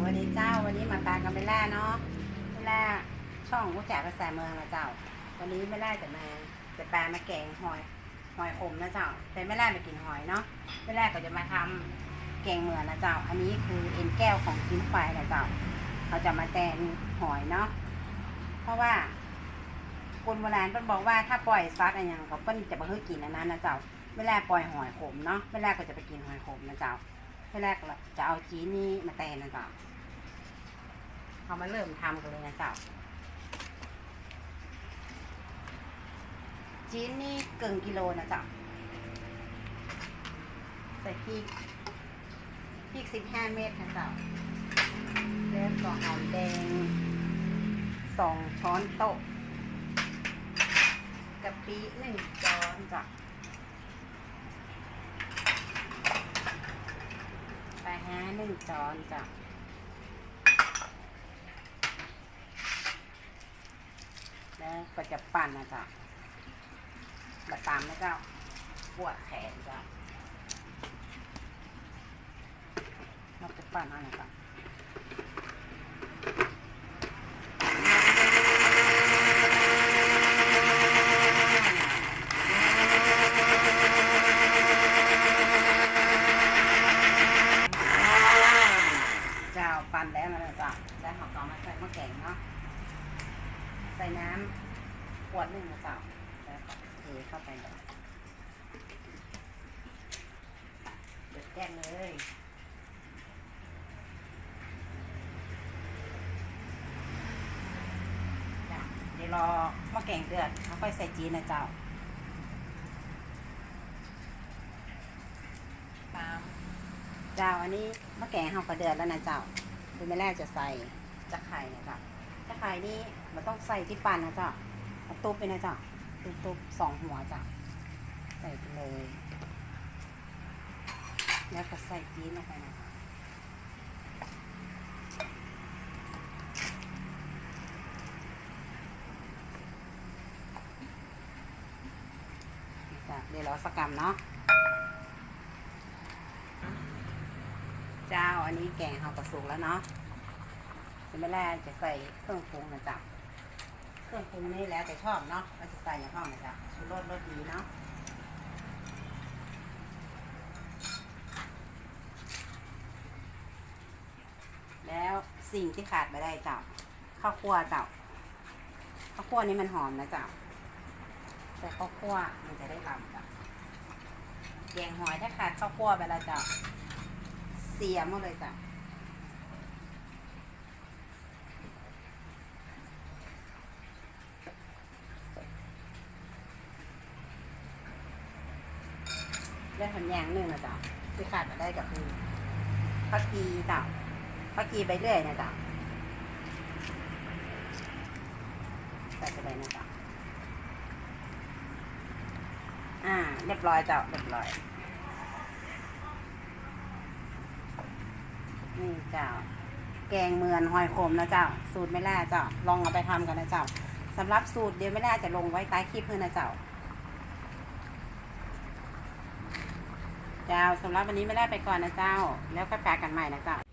วัสดีเจ้าวันนี้มาปลากับเมล่าเนาะเมล่าช่องผู้จ่ายภาษาเมืองนะเจ้าวันนี้เมล่าจะปลามาแกงหอยขมนะเจ้าแต่เมล่าไม่กินหอยเนาะเมล่าก็จะมาทำแกงเมืองนะเจ้าอันนี้คือเอ็นแก้วของกินควายนะเจ้าเราจะมาแตงหอยเนาะเพราะว่าคนโบราณเพิ่นบอกว่าถ้าปล่อยซัดอะไรอย่างก็เพิ่นจะมาให้กินอันนั้นนะเจ้าเวลาปล่อยหอยขมเนาะเวลาก็จะไปกินหอยขมนะเจ้าแรกจะเอาจีนี่มาแตนนะเจ้าเขามาเริ่มทำกันเลยนะเจ้าจีนี่เกินกิโลนะเจ้าใส่พริก15 เม็ดนะเจ้าแล้วก็หอมแดง2 ช้อนโต๊ะกะปิ1 ช้อนจ้ะปลาแห้1 ช้อนจ้ะแล้วก็จะปั่นนะจ๊ะบะตามนะเจ้าปวดแขนจ้ะเราจะปั่นอะไรจ้ะเจ้าปั่นแล้วนะจ๊ะแล้วเราก็มาใส่มะแกงเนาะใส่น้ำขวด1นะจ๊ะแล้วก็เทเข้าไปเลยเดือดแก้มเลยจ้ะเดี๋ยวรอมะแกงเดือดแล้วค่อยใส่จีนนะเจ้าเจ้าอันนี้มะแกงเขาก็เดือดแล้วนะเจ้าดูไม่แรกจะใส่จะไข่นะเจ้าจะไข่นี่มันต้องใส่ที่ปั่นนะเจ้าตุ๊บไปนะเจ้าตุ๊บ2 หัวจ้ะใส่ไปเลยแล้วก็ใส่จีนลงไปนะจ้ะเดี๋ยวเราสักกำเนาะเจ้าอันนี้แกงเขาก็สุกแล้วเนาะไม่แรกจะใส่เครื่องปรุงนะจ๊ะเครื่องปรุงนี่แล้วแต่ชอบเนาะเราจะใส่ในห้องนะจ๊ะชูรสรสดีเนาะแล้วสิ่งที่ขาดไม่ได้จ้ะข้าวคั่วจ้ะข้าวคั่วนี่มันหอมนะจ๊ะใส่ข้าวคั่วมันจะได้ลำจ้ะแกงหอยถ้าขาดข้าวคั่วไปแล้วจ้ะเสียหมดเลยจ้ะได้ผลอย่างหนึ่งนะจ๊ะที่ขาดมาได้ก็คือผักกีจ้ะผักกีไปเรื่อยนะจ๊ะใส่ไปเลยนะจ๊ะเรียบร้อยจ้ะเรียบร้อยนี่จ้ะแกงเมือนหอยขมนะจ๊ะสูตรไม่แล่จ้ะลองเอาไปทำกันนะจ๊ะสำหรับสูตรเดี๋ยวไม่แล่จะลงไว้ใต้คลิปเพื่อนนะจ๊ะเจ้าสำหรับวันนี้ไม่ได้ไปก่อนนะเจ้าแล้วก็แปลกันใหม่นะเจ้า